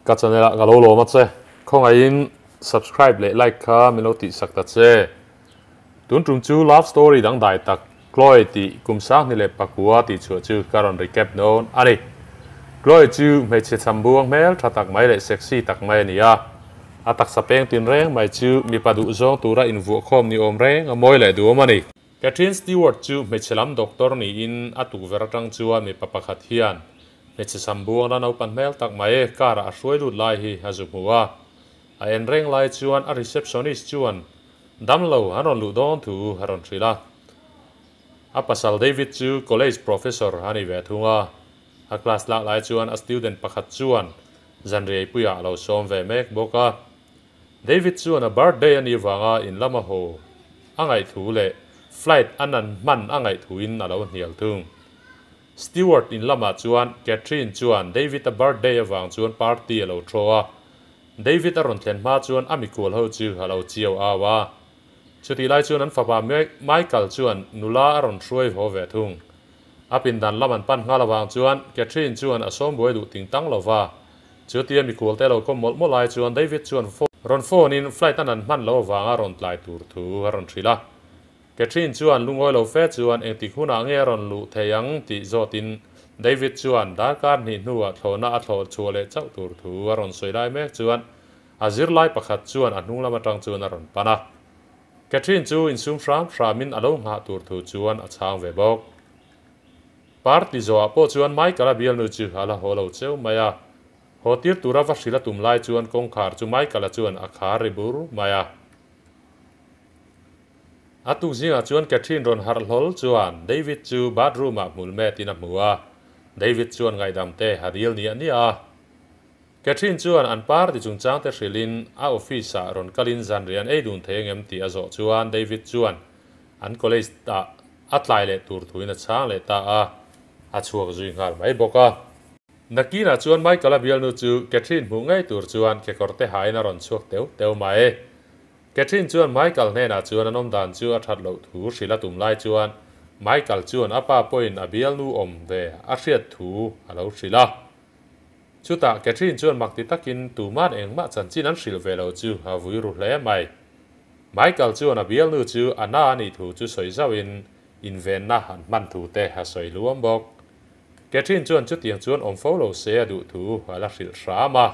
cái channel là cái lô mà chứ không ai subscribe lại like cả mình lâu tị sắc tát chứ tuần trung chú love story đang đại tắc Chloe tị cùng sáng ni lệ pakua tị chua chú karon recap nôn ani Chloe chú mấy chiếc sắm buông mail thà tắc mấy lệ sexy tắc mấy nia à tắc sapeng tin reng mấy chú mi padu zong tu ra in vuông khom ni om reng à môi lệ đuôi mà ni Catherine Stewart chú mấy chiếc làm doctor ni in à tu vera trăng chú mi papakat hiền mấy chiếc sắm buông ra nấu pan mail tắc mấy cara suy lụt lại hi hazuk mua à en reng lại chuan à receptionist chuan đam lâu haron lu don thu haron trila a pasal David chu college professor hani ve thunga a class la lai chuan a student pakhat chuan zanrei puya lo som ve mek boka David chuan a birthday ani wanga in lama ho angai thu le flight anan man angai thu in alo hnial thung Stewart in lama chuan Catherine chuan David a birthday awang chuan party alo throwa David aron thlen ma chuan amikul ho chu halo chiao awa chuti lai chuan an fapa Michael chuan nula aron hruai ho ve thung apin dan laman pan ngalawang chuan Catherine chuan asom boi du ting tang lova chuti amikul te lo kom mol lai chuan David chuan ron phone in flight anan man lo wanga ron tlai tur thu aron thrila Catherine chuan lungoi lo fe chuan engti khuna nge ron lu theyang ti zotin David chuan darkar ni nuwa thlona a thlol chuale chau tur thu aron soilai mek chuan azir lai pakhat chuan anung lama tang chuan aron pana Catherine chu in sum framin alo nga tur thu chuan a chang ve bok party zo po chuan Michael a bial nu chu hala holo cheu maya hotir tura va sila tum lai chuan kong khar chu Michael a chuan a khar ribur maya atu zinga chuan Catherine ron har hol chuan David chu bathroom a mulme tina muwa David chuan ngai dam te hadil ni ania Catherine chuan an par ti chung chang te hrilin a office a ron kalin zan rian ei dun thengem ti azo chuan David chuan an college ta atlai le tur thuina chang le ta a chuak zui ngal mai boka nakina chuan Michael abial nu chu Catherine mu ngai tur chuan ke korte haina ron chuak teu mai Catherine chuan Michael ne na chuan anom dan chu a that lo thu hrila tum lai chuan Michael chuan apa point abial nu om ve a hriat thu alo hrila chuta Catherine chuan makti takin tuman engma chanchin an hril ve lo chu a vui ru hle mai Michael chuan abial nu chu ana ani thu chu soi zawin inven na han man thu te ha soi luam bok Catherine chuan chu tiang chuan om follow se du thu ala hril rama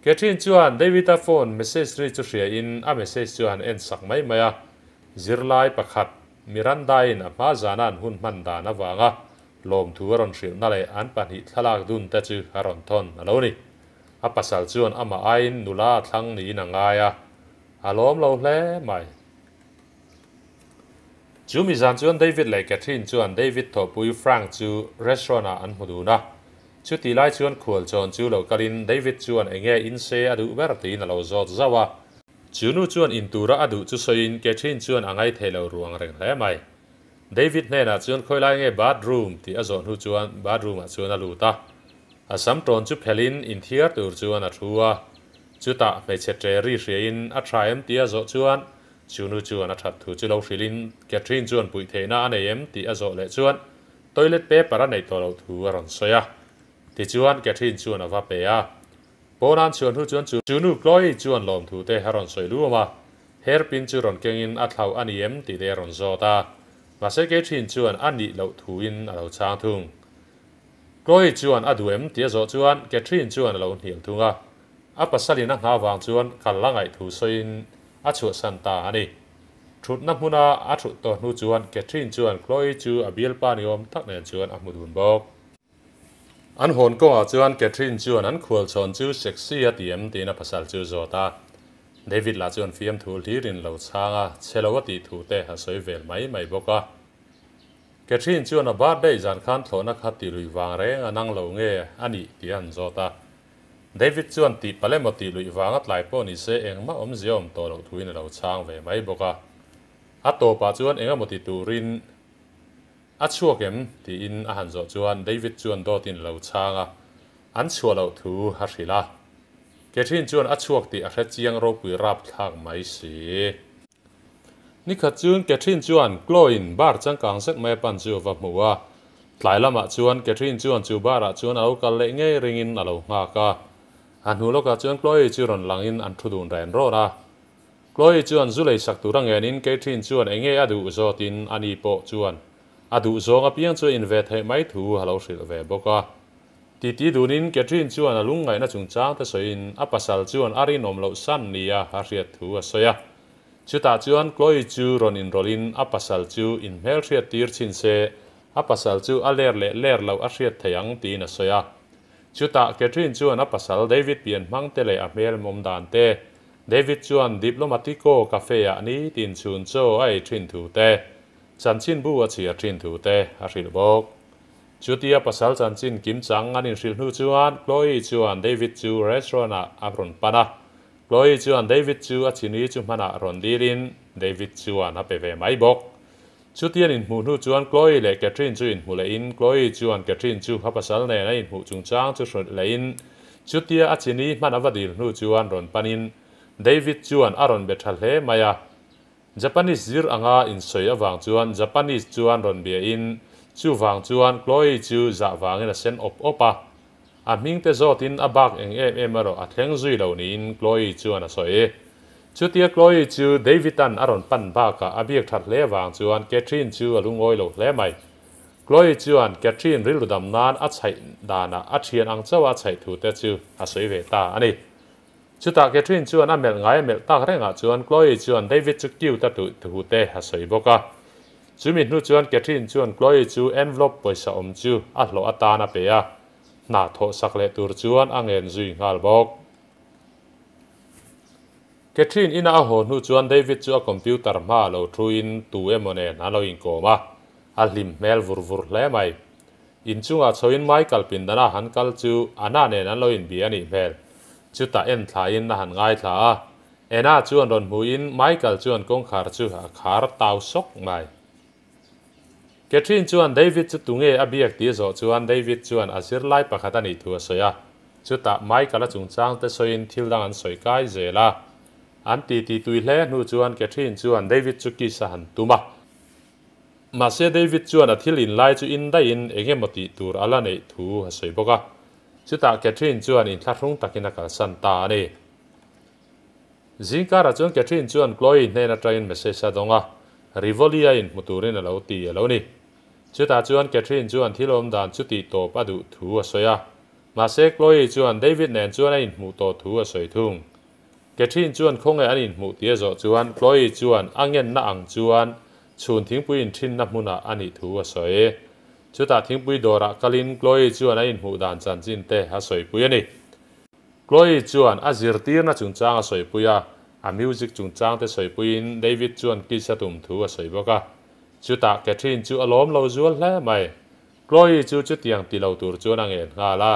Catherine chuan David a phone message ri chu hria in a message chuan en sak mai maya zirlai pakhat Miranda in a ma zanan hun man da na wanga lom thu ron hril na le an pan hi thalak dun ta chu aron thon alo ni a pasal chuan ama ain nula thlang ni na ngaya alom lo hle mai chu mi zan chuan David le Catherine chuan David tho pui Frank chu restaurant a an huduna chu ti lai chuan khual chon chu lo kalin David chuan enge in se adu berti na lo zot zawa chunu chuan in tura adu chu soin Catherine chuan angai thelo ruang reng hle mai David ne na chuan khoilai nge bathroom ti azon hu chuan bathroom a chuan aluta asam tron chu phelin in thiar tur chuan a thua chuta me chetri hriin a thaim ti azo chuan chunu chuan a that thu chu lo hrilin Catherine chuan pui theina anem ti azo le chuan toilet paper anei to lo thu aron soya ti chuan Catherine chuan ava pe a ponan chuan hu chuan chunu Chloe chuan lom thu te haron soilu ma hairpin chu ron kengin a thlau aniem ti de ron zota mase Catherine chuan ani lo thuin alo chang thung Chloe chuan aduem ti azo chuan Catherine chuan lo hnial thunga a pasalina nga wang chuan kallangai thu soin a chu santa ani thut na huna a thu to nu chuan Catherine chuan Chloe chu abial pa ni om tak nen chuan a mudun bok an hon ko a chuan Catherine chuan an khual chon chu sexy atm te na pasal chu zota David la chuan fiam thul hirin lo changa chelawati thu te ha soi vel mai boka Catherine chuan a birthday zan khan thlona khati lui wang reng anang lo nge ani ti an zota David chuan ti palemoti lui wanga tlai po ni se engma om ziom to lo thuin lo chang ve mai boka a to pa chuan engamoti turin a chuakem ti in a han zo chuan David chuan dotin lo changa an chua lo thu ha hrila Catherine chuan a chuak ti a hre chiang ro pui rap thak mai si ni kha chuan Catherine chuan Chloe bar chang kang sek mai pan chu va muwa tlai lama chuan Catherine chuan chu bara chuan alo kal le nge ringin alo nga ka an hu loka chuan Chloe chu ron langin an thudun ren ro na Chloe chuan zulei sak turang enin Catherine chuan enge adu zotin ani po chuan adu zonga piang chu inve thei mai thu halo hril ve boka ti dunin Catherine chuan alungai na chungchang ta soin apasal chuan arin omlo san nia a riat thu a soya chuta chuan Chloe chu ron in rolin apasal chu in mel riat tir chin se apasal chu aler le ler lo a riat theyang ti na soya chuta Catherine chuan apasal David pian mang te le a mel mom dan te David chuan diplomatico cafe a ni tin chun cho ai thin thu te chanchin bu a chia thin thu te a ril bok chutia pasal chanchin kim chang anin ril hnu chuan Chloe chuan David chu restaurant a abron pana Chloe chuan David chu a chini chu mana ron dilin David chuan a pe ve mai bok chutian in hmu hnu chuan Chloe le Catherine chu in hmu le in Chloe chuan Catherine chu ha pasal ne na in hmu chung chang chu hrut le in chutia a chini mana vadil hnu chuan ron panin David chuan aron bethal hle maya Japanese zir anga in soya wang chuan Japanese chuan ron bia in chu wang chuan Chloe chu za wangin a sen op opa a ming te zotin a bak eng em aro a thleng zui lo ni in Chloe chuan a soi chutia Chloe chu David an aron pan ba ka a biak that hle wang chuan Catherine chu alungoi lo hle mai Chloe chuan Catherine ril dam nan a chai dana a thian ang chawa chai thu te chu a soi ve ta ani chuta Catherine chuan a mel ngai mel tak renga chuan Chloe chuan David chu kiu ta tu te ha soi boka chumi hnu chuan Catherine chuan Chloe chu envelope poisa om chu a hlo atana pe a na tho sak le tur chuan angen zui ngal bok Catherine ina a ho hnu chuan David chu a computer ma lo thuin tu emone na lo in koma a hlim mel vur hle mai in chunga choin Michael pin dana han kal chu ana ne nan lo in bi ani mel chuta en thlain na han ngai thla ena chuan ron muin Michael chuan kong khar chu khar tau sok mai Catherine chuan David chu tunge abiak ti zo chuan David chuan asir lai pakhatani thu soya chuta Michael a chungchang te soin thildang an soi kai zela an ti tui hle hnu chuan Catherine chuan David chu ki sa han tuma ma se David chuan a thilin lai chu in da in engemoti tur ala nei thu ha soi boka chuta Catherine chuan in thlahung takina kal san ta ani zingkara chuan Catherine chuan Chloe hne na train message adonga rivolia in muturin alo ti alo ni chuta chuan Catherine chuan thilom dan chuti to padu thu a soya ma se Chloe chuan David nen chuan in mu to thu a soi thung Catherine chuan khonge an in mu tia zo chuan Chloe chuan angen na ang chuan chun thingpuin thin na hmuna ani thu a soi chuta thingpui dora kalin Chloe chuan a in mu dan chanchin te a soi pui ani Chloe chuan a zirtir na chungchang a soi puya a music chungchang te soi puin David chuan ki satum thu a soi boka chuta Catherine chu alom lo zual hle mai Chloe chu tiang ti lo tur chuan angen nga la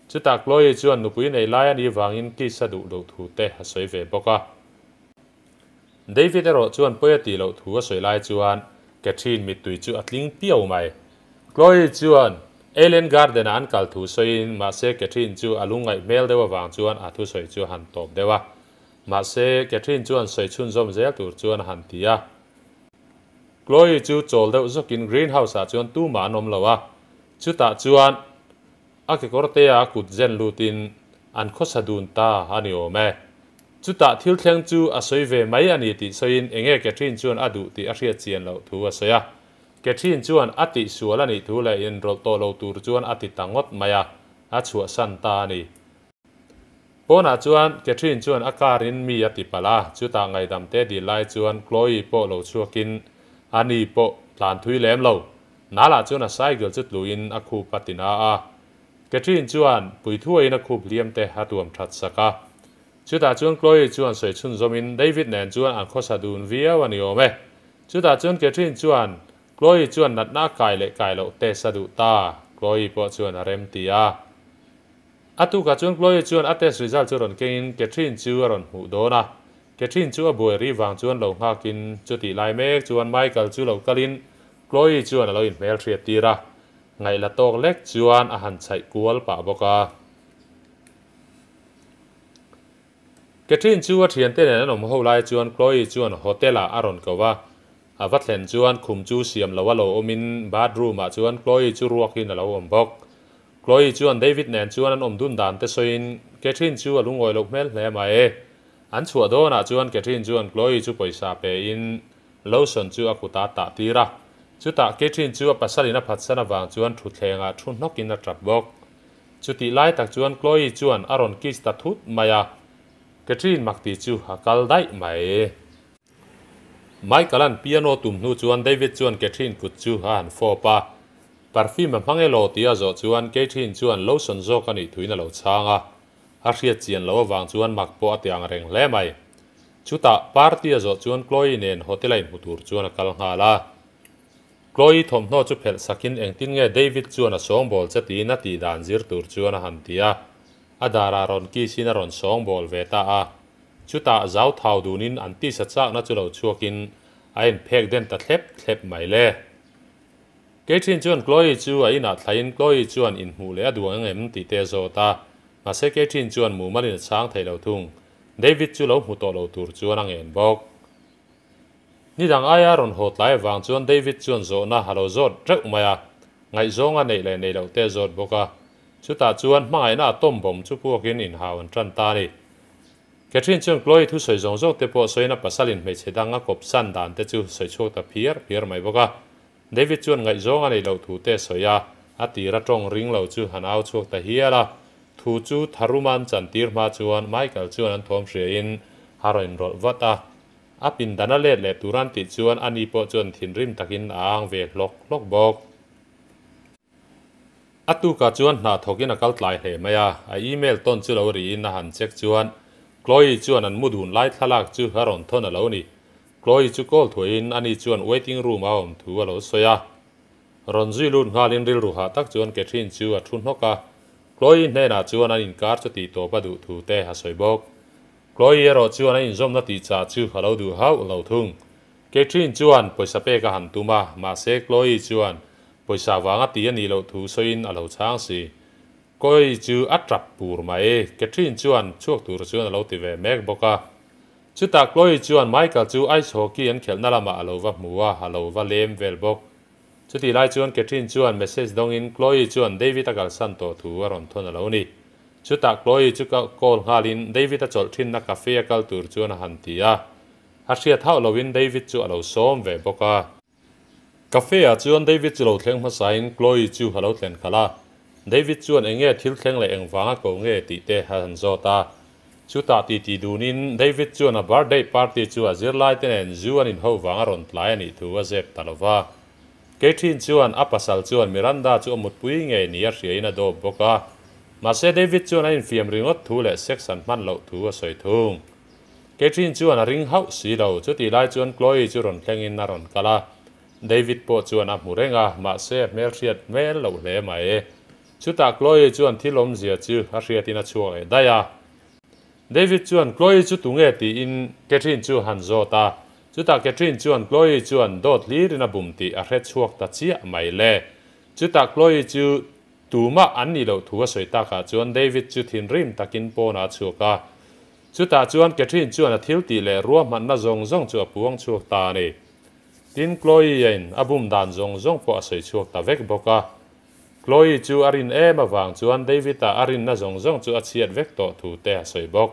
chuta Chloe chuan nupui nei lai ani wangin ki sadu lo thu te a soi ve boka David ero chuan poya ti lo thu a soi lai chuan Catherine mitui chu atling piau mai Chloe chuan Alien Garden an kal thu soin ma se Catherine chu alungai mel dewa wang chuan a thu soi chu han top dewa ma se Catherine chuan soi chun zom zel tur chuan han tia Chloe chu chol deuh zokin greenhouse a chuan tu ma nom lowa chuta chuan a ke korte a kut zen lutin an khosadun ta ani ome chuta thil thleng chu a soi ve mai ani ti soin enge Catherine chuan adu ti a hria chian lo thu a soya Catherine chuan ati sualani thu le in rol to lo tur chuan ati tangot maya a chua san ta ni pona chuan Catherine chuan akarin mi ati pala chuta ngai dam te di lai chuan Chloe po lo chuakin ani po tlan thui lem lo nala chuan a cycle chut luin a khu patina a Catherine chuan pui thuai na khu liam te hatuam that saka chuta chuan Chloe chuan soi chun zomin David nen chuan an khosadun via wani ome chuta chuan Catherine chuan Chloe chuan nat na kai lo te sadu ta Chloe po chuan a rem tia atu ka chuan Chloe chuan a test result chu ron kein Catherine chu ron hu dona Catherine chu a boi ri wang chuan lo hakin chuti lai mek chuan Michael chu lo kalin Chloe chuan a lo in mel thriat tira ngai la tok lek chuan a han chai kual pa boka Catherine chu a thian te nen nom ho lai chuan Chloe chuan hotel a aron kowa vắt len chuan khum chu siam lo alo omin bathroom a chuan Chloe chu ruakin alo om bok Chloe chuan David nen chuan an om dun dan te soin Catherine chu alungoi lo mel hle mai an chua do na chuan Catherine chuan Chloe chu poisa pe in lotion chu akuta ta tira chu ta Catherine chu pasalina phatsana wang chuan thu thlenga thun nokin a trap bok chu ti lai tak chuan Chloe chuan aron kis ta thut maya Catherine makti chu hakal dai mai Michael an piano tum nu chuan David chuan Catherine kut chu han fopa perfume mangelo tia zo chuan Catherine chuan lotion zo kani thuina lo changa a hriat chian lo wang chuan makpo atiang reng hle mai chuta party zo chuan Chloe nen hotelain hutur chuan kal ngala Chloe thom no chu phel sakin engtin nge David chuan a song bol chati na ti dan zir tur chuan a han tia adara ron ki sin ron song bol veta a chuta zau thau dunin anti sa chak na chulo chuakin ain phek den ta thlep mai le Catherine chuan Chloe chu a ina thlain Chloe chuan in mu le aduang em ti te zo ta ma se Catherine chuan mu malin chang thailo thung David chu lo mu to lo tur chuan ang en bok ni dang aya ron hot lai wang chuan David chuan zo na halo zot trek maya ngai zonga nei le nei lo te zot boka chuta chuan mangai na tom bom chu puakin in hawan tran ta ni Catherine chuan Chloe thu soi zong zong te po soina pasalin mei chedanga kop san dan te chu soi chok ta phiar mai boka David chuan ngai zonga nei lo thu te soya atira tong ring lo chu hanau chok ta hiala thu chu tharuman chantir ma chuan Michael chuan an thom hria in haroin rol wata apin dana le turan ti chuan ani po chuan thinrim takin ang ve lok bok atu ka chuan na thokin akal tlai he maya a email ton chu lo ri in na han check chuan Chloe chuan an mudun lai thalak chu haron thon alo ni Chloe chu call thuin ani chuan waiting room a om thu alo soya ron zui lut ngalin ril ru ha tak chuan Catherine chu a thun hoka Chloe hena chuan an inkar chu ti to pa du thu te ha soi bok Chloe ero chuan in zom na ti cha chu halo du hau lo thung Catherine chuan poisa pe ka han tuma ma se Chloe chuan poisa wanga ti ani lo thu soin alo chang si Chloe chu atrap pur mai Catherine chuan chuak tur chuan alo ti ve mek boka chuta Chloe chuan Michael chu ice hockey an khelna lama alo wa muwa alo wa lem vel bok chuti lai chuan Catherine chuan message dongin Chloe chuan David akal santo thu aron thon alo ni chuta Chloe chu ka call ngalin David a chol thin na cafe akal tur chuan han tia a hriat hau lovin David chu alo som ve boka cafe a chuan David chu lo thleng ma sain Chloe chu halo tlen khala David chuan enge thil thleng le engwanga ko nge ti te han zota chuta ti dunin David chuan a birthday party chu a zirlai ten en zuan in ho wanga ron tlai ani thu a zep talova Catherine chuan apasal chuan Miranda chu amut pui nge ni a hriaina do boka ma se David chuan in fiam ringot thu le section man lo thu a soi thung Catherine chuan a ring hau si lo chuti lai chuan Chloe chu ron thlengin na ron kala David po chuan a murenga ma se mel hriat mel lo hle mai chuta Chloe chuan thilom zia chu a hriatina chuak e daya David chuan Chloe chu tunge ti in Catherine chu han zota chuta Catherine chuan Chloe chuan dot lirina bum ti a hret chuak ta chia mai le chuta Chloe chu tuma an ni lo thu a soi ta ka chuan David chu thin rim takin pona chuka chuta chuan Catherine chuan a thil ti le ruam man na zong chu a puang chuak ta ni tin Chloe in abum dan zong po a soi chuak ta vek boka Chloe chu arin em awang chuan David a arin na zong chu a chiat vek to thu te a soi bok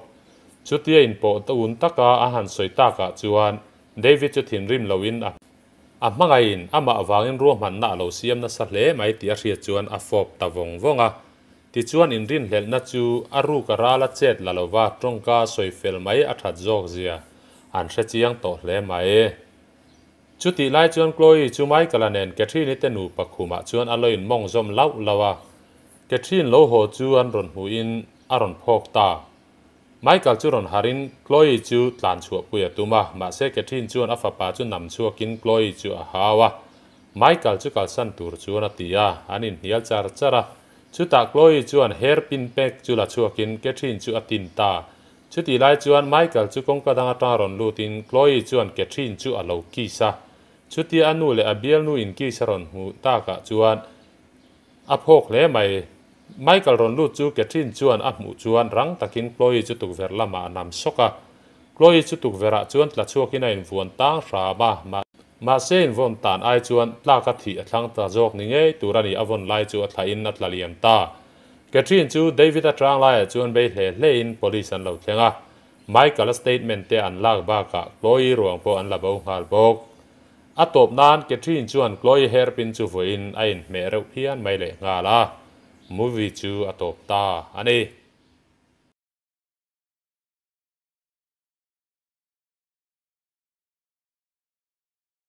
chutia in po ta un taka a han soi ta ka chuan David chu thin rim loin a mangai in ama awangin ruam man na lo siam na sa hle mai ti a hriat chuan a fop ta vonga ti chuan in rin hlel na chu aru ka rala chet lalova tongka soi fel mai a that jok zia an hre chiang to hle mai chuti lai chuan Chloe chu Michael anen Catherine te nu pakhuma chuan aloin mong zom lau lawa Catherine lo ho chuan ron hu in aron phok ta Michael chu ron harin Chloe chu tlan chua puya tuma ma se Catherine chuan a fapa chu nam chuakin Chloe chu a hawa Michael chu kal san tur chuan a tia anin hial chara chuta Chloe chuan hairpin pek chu la chuakin Catherine chu a tin ta chuti lai chuan Michael chu kongka danga ta ron lutin Chloe chuan Catherine chu a lo kisa chuti anu le abial nu in ki saron hu ta ka chuan a phok le mai Michael ron lu chu Catherine chuan a mu chuan rang takin Chloe chu tuk ver lama nam soka Chloe chu tuk vera chuan tla chuakina in vuan tang hra ma มาเซนวนตานไอจวนลากที่ทั้งตาจอกนี่ไงตัวนี้อวนไลจูอัตไลน์นัดลาเลียมตาแกทรีนจูเดวิดอัตรางไลจวนเบลเลอิน police อันเหล่าเทงะไมค์กับ statement เตอันลากบากะกลอยรวงพออันละบ่งฮัลบกอัตบนานแกทรีนจวนกลอยเฮร์ปินจูฟอินไอน์เมรุเฮียนไม่เลยงาละ movie จูอัตบตาอันนี้